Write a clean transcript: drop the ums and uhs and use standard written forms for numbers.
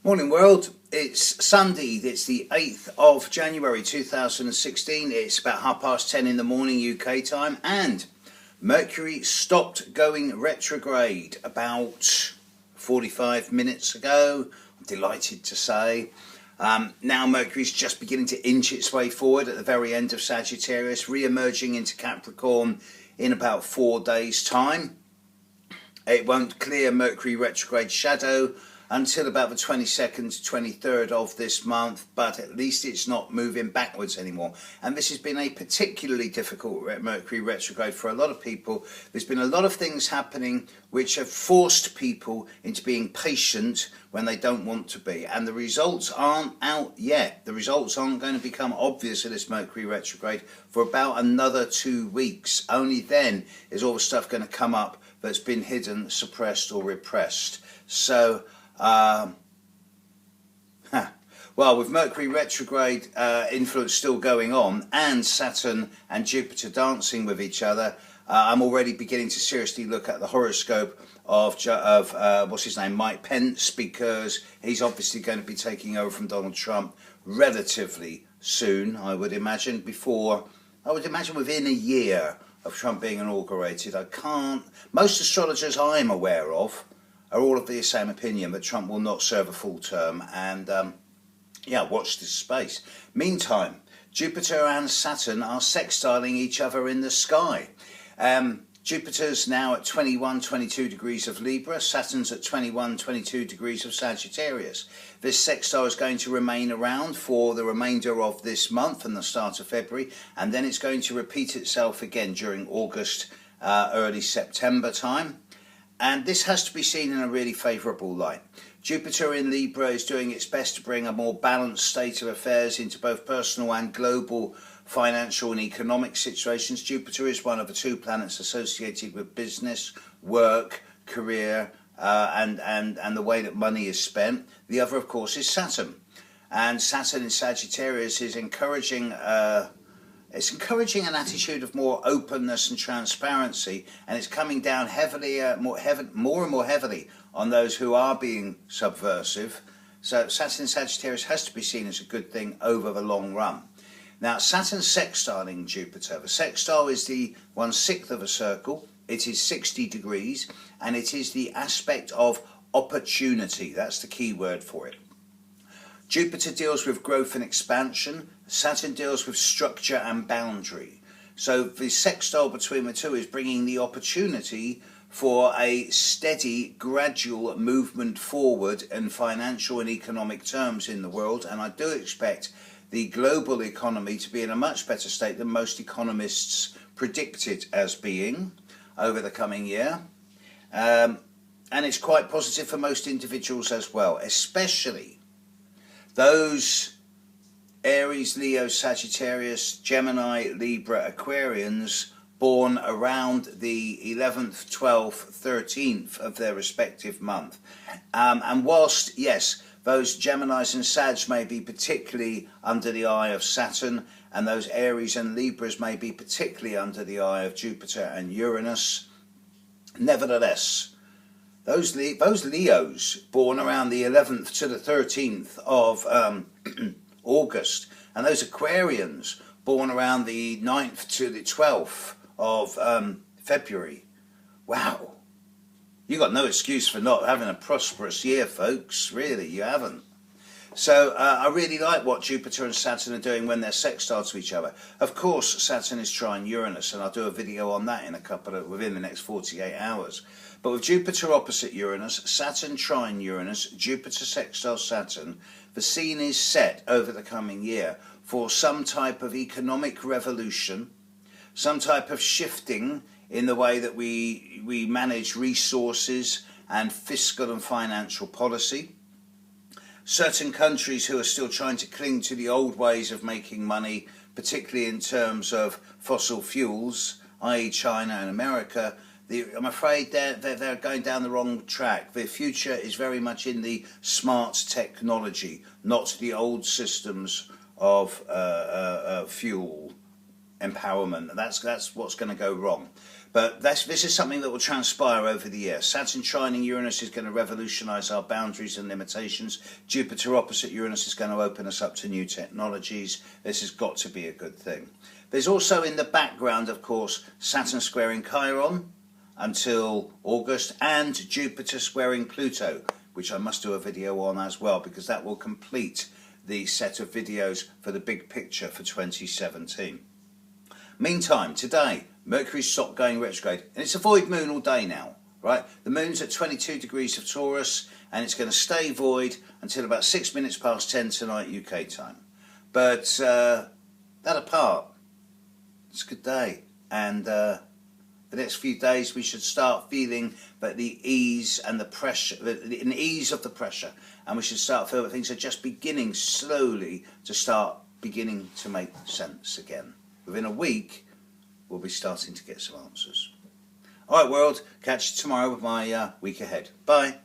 Morning world, it's Sunday, it's the 8th of January 2016, it's about 10:30 in the morning UK time, and Mercury stopped going retrograde about 45 minutes ago, I'm delighted to say. Now Mercury's just beginning to inch its way forward at the very end of Sagittarius, re-emerging into Capricorn in about 4 days' time. It won't clear Mercury retrograde shadow until about the 22nd to 23rd of this month, but at least it's not moving backwards anymore. And this has been a particularly difficult Mercury retrograde for a lot of people. There's been a lot of things happening which have forced people into being patient when they don't want to be. And the results aren't out yet. The results aren't going to become obvious of this Mercury retrograde for about another 2 weeks. Only then is all the stuff going to come up that's been hidden, suppressed or repressed. So, well, with Mercury retrograde influence still going on and Saturn and Jupiter dancing with each other, I'm already beginning to seriously look at the horoscope of what's his name, Mike Pence, because he's obviously going to be taking over from Donald Trump relatively soon, I would imagine, within a year of Trump being inaugurated. Most astrologers I'm aware of are all of the same opinion that Trump will not serve a full term, and watch this space. Meantime, Jupiter and Saturn are sextiling each other in the sky. Jupiter's now at 21-22 degrees of Libra, Saturn's at 21-22 degrees of Sagittarius. This sextile is going to remain around for the remainder of this month and the start of February, and then it's going to repeat itself again during August, early September time. And this has to be seen in a really favourable light. Jupiter in Libra is doing its best to bring a more balanced state of affairs into both personal and global financial and economic situations. Jupiter is one of the two planets associated with business, work, career, and the way that money is spent. The other, of course, is Saturn. And Saturn in Sagittarius is encouraging an attitude of more openness and transparency, and it's coming down more and more heavily on those who are being subversive. So Saturn in Sagittarius has to be seen as a good thing over the long run. Now, Saturn sextiling Jupiter. The sextile is the 1/6 of a circle. It is 60 degrees, and it is the aspect of opportunity. That's the key word for it. Jupiter deals with growth and expansion. Saturn deals with structure and boundary. So the sextile between the two is bringing the opportunity for a steady, gradual movement forward in financial and economic terms in the world. And I do expect the global economy to be in a much better state than most economists predict it as being over the coming year. And it's quite positive for most individuals as well, especially those Aries, Leo, Sagittarius, Gemini, Libra, Aquarians born around the 11th, 12th, 13th of their respective month. And whilst, yes, those Geminis and Sags may be particularly under the eye of Saturn, and those Aries and Libras may be particularly under the eye of Jupiter and Uranus, nevertheless, those Leos born around the 11th to the 13th of August, and those Aquarians born around the 9th to the 12th of February. Wow. You got no excuse for not having a prosperous year, folks. Really, you haven't. So I really like what Jupiter and Saturn are doing when they're sextile to each other. Of course, Saturn is trine Uranus, and I'll do a video on that within the next 48 hours. But with Jupiter opposite Uranus, Saturn trine Uranus, Jupiter sextile Saturn, the scene is set over the coming year for some type of economic revolution, some type of shifting in the way that we manage resources and fiscal and financial policy. Certain countries who are still trying to cling to the old ways of making money, particularly in terms of fossil fuels, i.e. China and America, I'm afraid they're going down the wrong track. The future is very much in the smart technology, not the old systems of fuel empowerment. That's what's going to go wrong. But this is something that will transpire over the year. Saturn trining Uranus is going to revolutionise our boundaries and limitations. Jupiter opposite Uranus is going to open us up to new technologies. This has got to be a good thing. There's also in the background, of course, Saturn squaring Chiron until August, and Jupiter squaring Pluto, which I must do a video on as well, because that will complete the set of videos for the big picture for 2017. Meantime, today, Mercury's stopped going retrograde, and it's a void moon all day now, right? The moon's at 22 degrees of Taurus, and it's going to stay void until about 6 minutes past 10 tonight UK time. But that apart, it's a good day, and the next few days we should start feeling that the ease and the pressure, an ease of the pressure, and we should start feeling that things are just beginning slowly to beginning to make sense again. Within a week, we'll be starting to get some answers. All right, world, catch you tomorrow with my week ahead. Bye.